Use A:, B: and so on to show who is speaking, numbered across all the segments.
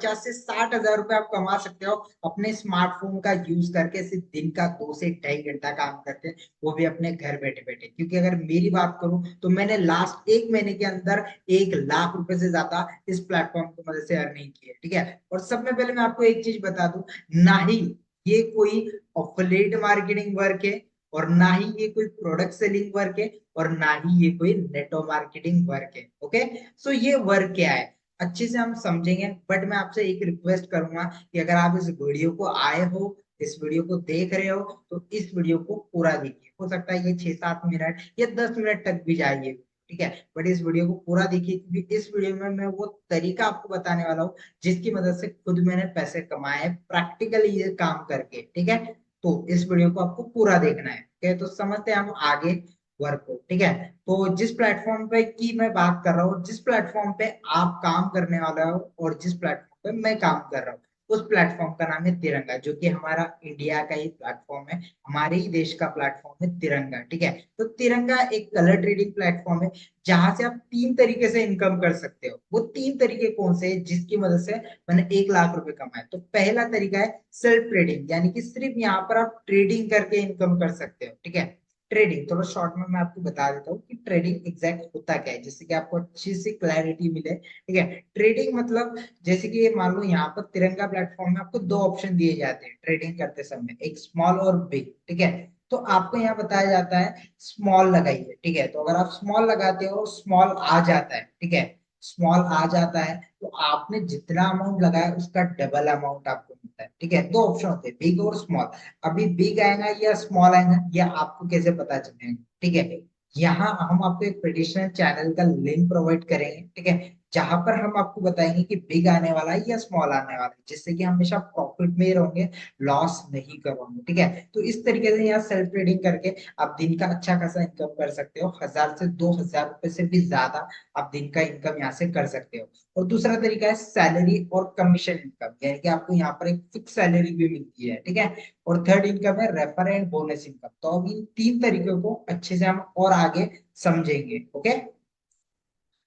A: 50 से 60 हजार रुपए आप कमा सकते हो अपने स्मार्टफोन का यूज करके, सिर्फ दिन का 2 से ढाई घंटा काम करके, वो भी अपने घर बैठे बैठे। क्योंकि अगर मेरी बात करूं तो मैंने लास्ट 1 महीने के अंदर 1 लाख रुपए से ज्यादा इस प्लेटफॉर्म की मदद से अर्निंग की है, ठीक है। और सब में पहले मैं आपको एक चीज बता दूं, ना ही ये कोई ऑफिलिएट मार्केटिंग वर्क है, और ना ही ये कोई प्रोडक्ट सेलिंग वर्क है, और ना ही ये कोई नेटवर्क मार्केटिंग वर्क है। ओके, सो ये वर्क क्या है अच्छे से हम समझेंगे। बट मैं आपसे एक रिक्वेस्ट करूंगा कि अगर आप इस वीडियो को आए हो, इस वीडियो को देख रहे हो, तो इस वीडियो को पूरा देखिए। हो सकता है ये 6-7 मिनट या 10 मिनट तक भी जाइए, ठीक है, बट इस वीडियो को पूरा देखिए, क्योंकि इस वीडियो में मैं वो तरीका आपको बताने वाला हूँ जिसकी मदद से खुद मैंने पैसे कमाए प्रैक्टिकली ये काम करके, ठीक है। तो इस वीडियो को आपको पूरा देखना है, ठीक है। तो समझते हैं हम आगे वर्क को, ठीक है। तो जिस प्लेटफॉर्म पे की मैं बात कर रहा हूँ, जिस प्लेटफॉर्म पे आप काम करने वाला हो, और जिस प्लेटफॉर्म पे मैं काम कर रहा हूँ, उस प्लेटफॉर्म का नाम है तिरंगा, जो कि हमारा इंडिया का ही प्लेटफॉर्म है, हमारे ही देश का प्लेटफॉर्म है तिरंगा, ठीक है। तो तिरंगा एक कलर ट्रेडिंग प्लेटफॉर्म है, जहां से आप 3 तरीके से इनकम कर सकते हो। वो 3 तरीके कौन से हैं जिसकी मदद से मैंने 1 लाख रुपए कमाए? तो पहला तरीका है सेल्फ ट्रेडिंग, यानी कि सिर्फ यहाँ पर आप ट्रेडिंग करके इनकम कर सकते हो, ठीक है। ट्रेडिंग थोड़ा शॉर्ट में मैं आपको बता देता हूँ कि ट्रेडिंग एग्जैक्ट होता क्या है, जिससे कि आपको अच्छी सी क्लैरिटी मिले, ठीक है। ट्रेडिंग मतलब, जैसे कि मान लो यहाँ पर तिरंगा प्लेटफॉर्म में आपको 2 ऑप्शन दिए जाते हैं ट्रेडिंग करते समय, एक स्मॉल और बिग, ठीक है। तो आपको यहाँ बताया जाता है स्मॉल लगाइए, ठीक है। तो अगर आप स्मॉल लगाते हो, स्मॉल आ जाता है, ठीक है, स्मॉल आ जाता है, तो आपने जितना अमाउंट लगाया उसका डबल अमाउंट आपको मिलता है, ठीक है। 2 ऑप्शन होते हैं, बिग और स्मॉल। अभी बिग आएगा या स्मॉल आएगा, या आपको कैसे पता चलेगा, ठीक है। यहाँ हम आपको एक ट्रेडिशनल चैनल का लिंक प्रोवाइड करेंगे, ठीक है, जहां पर हम आपको बताएंगे कि बिग आने वाला है या स्मॉल आने वाला है, जिससे कि हमेशा प्रॉफिट में ही रहोगे, लॉस नहीं करोगे, ठीक है। तो इस तरीके से यहाँ सेल्फ ट्रेडिंग करके आप दिन का अच्छा खासा इनकम कर सकते हो, 1000 से 2000 रुपए से भी ज्यादा आप दिन का इनकम यहाँ से कर सकते हो। और दूसरा तरीका है सैलरी और कमीशन इनकम, यानी कि आपको यहाँ पर एक फिक्स सैलरी भी मिलती है, ठीक है। और थर्ड इनकम है रेफर एंड बोनस इनकम। तो अब इन 3 तरीकों को अच्छे से हम और आगे समझेंगे, ओके।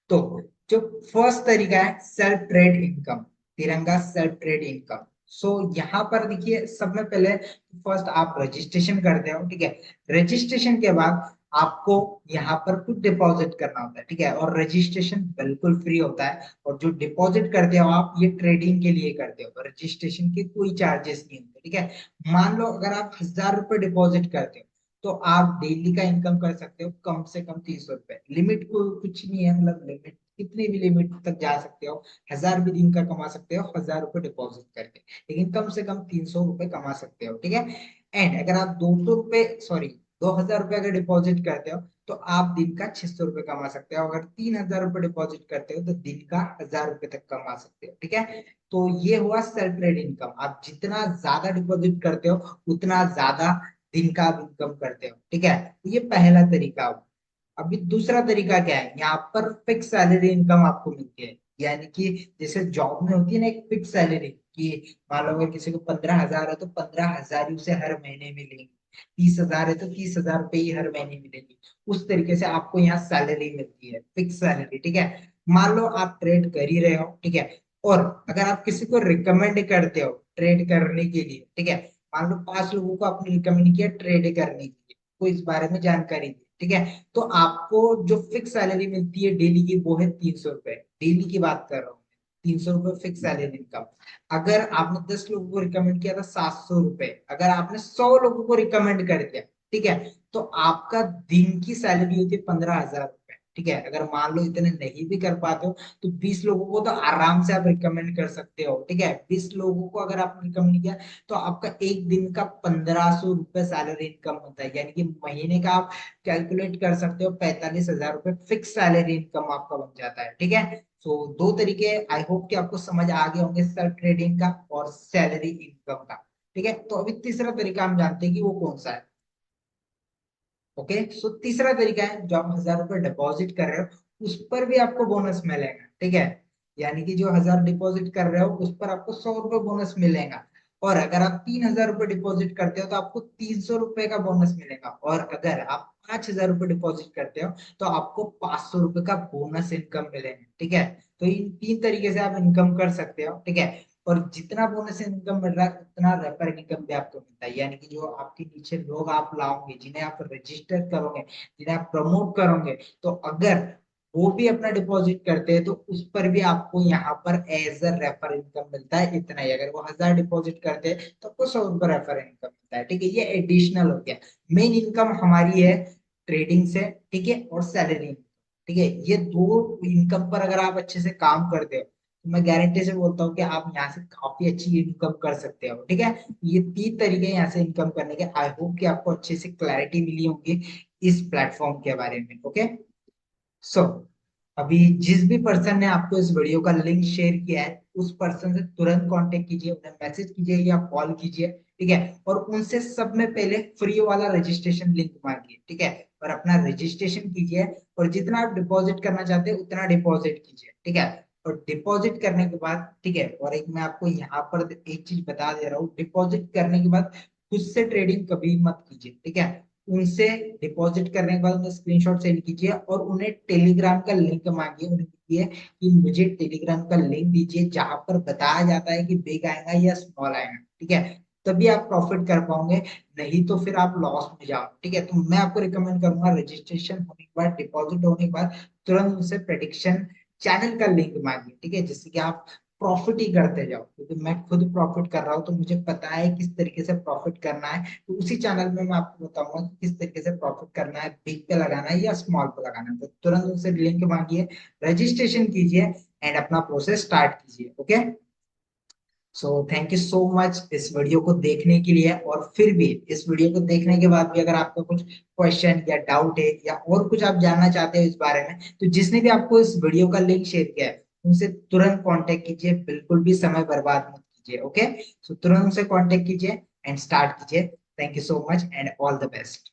A: तो जो फर्स्ट तरीका है सेल्फ ट्रेड इनकम, तिरंगा सेल्फ ट्रेड इनकम। सो यहाँ पर देखिए, सब में पहले फर्स्ट आप रजिस्ट्रेशन करते हो, ठीक है। रजिस्ट्रेशन के बाद आपको यहाँ पर कुछ डिपॉजिट करना होता है, ठीक है, और रजिस्ट्रेशन बिल्कुल फ्री होता है। और जो डिपॉजिट करते हो आप, ये ट्रेडिंग के लिए करते हो, रजिस्ट्रेशन के कोई चार्जेस नहीं होते, ठीक है। मान लो अगर आप 1000 रुपए डिपॉजिट करते हो, तो आप डेली का इनकम कर सकते हो कम से कम 300 रुपए। लिमिट को कुछ नहीं है, मतलब लिमिट कितनी भी लिमिट तक जा सकते हो, 1000 भी दिन का कमा सकते हो 1000 रुपए डिपॉजिट करके, लेकिन कम से कम 300 रुपए कमा सकते हो, ठीक है। एंड अगर आप 200 रुपए, सॉरी, 2000 रुपए अगर डिपॉजिट करते हो, तो आप दिन का 600 रुपए कमा सकते हो। अगर 3000 रुपए डिपॉजिट करते हो, तो दिन का 1000 रुपए तक कमा सकते हो, ठीक है। तो ये हुआ सेल्फ ट्रेड इनकम। आप जितना ज्यादा डिपॉजिट करते हो, उतना ज्यादा दिन का आप इनकम करते हो, ठीक है। तो ये पहला तरीका हुआ। अभी दूसरा तरीका क्या है, यहाँ पर फिक्स सैलरी इनकम आपको मिलती है, यानी कि जैसे जॉब में होती है ना एक फिक्स सैलरी, कि मान लो अगर किसी को 15 हजार है, तो 15 हजार ही उसे हर महीने मिलेंगे। 30 हजार है तो 30 हजार रुपये ही हर महीने मिलेंगे। उस तरीके से आपको यहाँ सैलरी मिलती है, फिक्स सैलरी, ठीक है। मान लो आप ट्रेड कर ही रहे हो, ठीक है, और अगर आप किसी को रिकमेंड करते हो ट्रेड करने के लिए, ठीक है, मान लो 5 लोगों को आपने रिकमेंड किया ट्रेड करने के लिए, को इस बारे में जानकारी दी, ठीक है, तो आपको जो फिक्स सैलरी मिलती है डेली की, वो है 300 रुपए। डेली की बात कर रहा हूँ, 300 रुपए फिक्स सैलरी इनकम। अगर आपने 10 लोगों को रिकमेंड किया था, 700 रुपए। अगर आपने 100 लोगों को रिकमेंड कर दिया, ठीक है, तो आपका दिन की सैलरी होती है 15 हजार रुपए, ठीक है। अगर मान लो इतने नहीं भी कर पाते हो, तो 20 लोगों को तो आराम से आप रिकमेंड कर सकते हो, ठीक है। 20 लोगों को अगर आपने रिकमेंड किया, तो आपका एक दिन का 1500 रुपए सैलरी इनकम होता है, यानी कि महीने का आप कैलकुलेट कर सकते हो 45 हजार रुपए फिक्स सैलरी इनकम आपका बन जाता है, ठीक है। सो 2 तरीके आई होप कि आपको समझ आ गए होंगे, सेल्फ ट्रेडिंग का और सैलरी इनकम का, ठीक है। तो अभी तीसरा तरीका हम जानते हैं कि वो कौन सा है। ओके, सो तीसरा तरीका है, जो आप 1000 रुपए डिपॉजिट कर रहे हो, उस पर भी आपको बोनस मिलेगा, ठीक है। यानी कि जो 1000 डिपॉजिट कर रहे हो, उस पर आपको 100 रुपए बोनस मिलेगा। और अगर आप 3000 रुपए डिपॉजिट करते हो, तो आपको 300 रुपए का बोनस मिलेगा। और अगर आप 5,000 रुपये डिपॉजिट करते हो तो आपको 500 रुपये का बोनस इनकम मिलेगा। ठीक है, तो इन 3 तरीके से आप इनकम कर सकते हो। ठीक है, और जितना बोनस इनकम मिल रहा है उतना रेफर इनकम भी आपको मिलता है, यानी कि जो आपके नीचे लोग आप लाओगे, जिन्हें आप रजिस्टर करोगे, जिन्हें आप प्रमोट करोगे, तो अगर वो भी अपना डिपॉजिट करते हैं तो उस पर भी आपको यहाँ पर एज अ रेफर इनकम मिलता है इतना ही। अगर वो 1,000 डिपॉजिट करते हैं तो आपको 100 रुपये रेफर इनकम मिलता है। ठीक है, ये एडिशनल हो गया। मेन इनकम हमारी है ट्रेडिंग से, ठीक है, और सैलरी। ठीक है, ये दो इनकम पर अगर आप अच्छे से काम करते हो तो मैं गारंटी से बोलता हूँ कि आप यहाँ से काफी अच्छी इनकम कर सकते हो। ठीक है, ये 3 तरीके हैं यहाँ से इनकम करने के। आई होप कि आपको अच्छे से क्लैरिटी मिली होगी इस प्लेटफॉर्म के बारे में। ओके, सो अभी जिस भी पर्सन ने आपको इस वीडियो का लिंक शेयर किया है उस पर्सन से तुरंत कांटेक्ट कीजिए, उन्हें मैसेज कीजिए या कॉल कीजिए। ठीक है, और उनसे सब में पहले फ्री वाला रजिस्ट्रेशन लिंक मांगिए। ठीक है, और अपना रजिस्ट्रेशन कीजिए, और जितना आप डिपॉजिट करना चाहते हैं उतना डिपॉजिट कीजिए। ठीक है, और डिपॉजिट करने के बाद, ठीक है, और एक मैं आपको यहाँ पर एक चीज बता दे रहा हूँ, डिपॉजिट करने के बाद खुद से ट्रेडिंग कभी मत कीजिए। ठीक है, उनसे डिपॉजिट करने के बाद उन्हें स्क्रीनशॉट सेंड कीजिए और उन्हें टेलीग्राम का लिंक मांगिए। उन्हें लिखिए कि मुझे टेलीग्राम का लिंक दीजिए जहां पर बताया जाता है कि बिग आएगा या स्मॉल आएगा। ठीक है, तभी आप प्रॉफिट कर पाओगे, नहीं तो फिर आप लॉस में जाओ। ठीक है, तो मैं आपको रिकमेंड करूंगा रजिस्ट्रेशन होने के बाद, डिपॉजिट होने के बाद तुरंत उनसे प्रेडिक्शन चैनल का लिंक मांगिए। ठीक है, जिससे कि आप प्रॉफिट ही करते जाओ, क्योंकि मैं खुद प्रॉफिट कर रहा हूँ तो मुझे पता है किस तरीके से प्रॉफिट करना है। तो उसी चैनल में मैं आपको बताऊंगा कि किस तरीके से प्रॉफिट करना है, बिग पे लगाना है या स्मॉल पे लगाना है। तो तुरंत उनसे लिंक मांगिए, रजिस्ट्रेशन कीजिए एंड अपना प्रोसेस स्टार्ट कीजिए। Okay, so thank you so much इस वीडियो को देखने के लिए। और फिर भी इस वीडियो को देखने के बाद भी अगर आपका कुछ क्वेश्चन या डाउट है या और कुछ आप जानना चाहते हो इस बारे में, तो जिसने भी आपको इस वीडियो का लिंक शेयर किया है उनसे तुरंत कांटेक्ट कीजिए, बिल्कुल भी समय बर्बाद मत कीजिए। ओके, सो तुरंत उनसे कांटेक्ट कीजिए एंड स्टार्ट कीजिए। Thank you so much and all the best.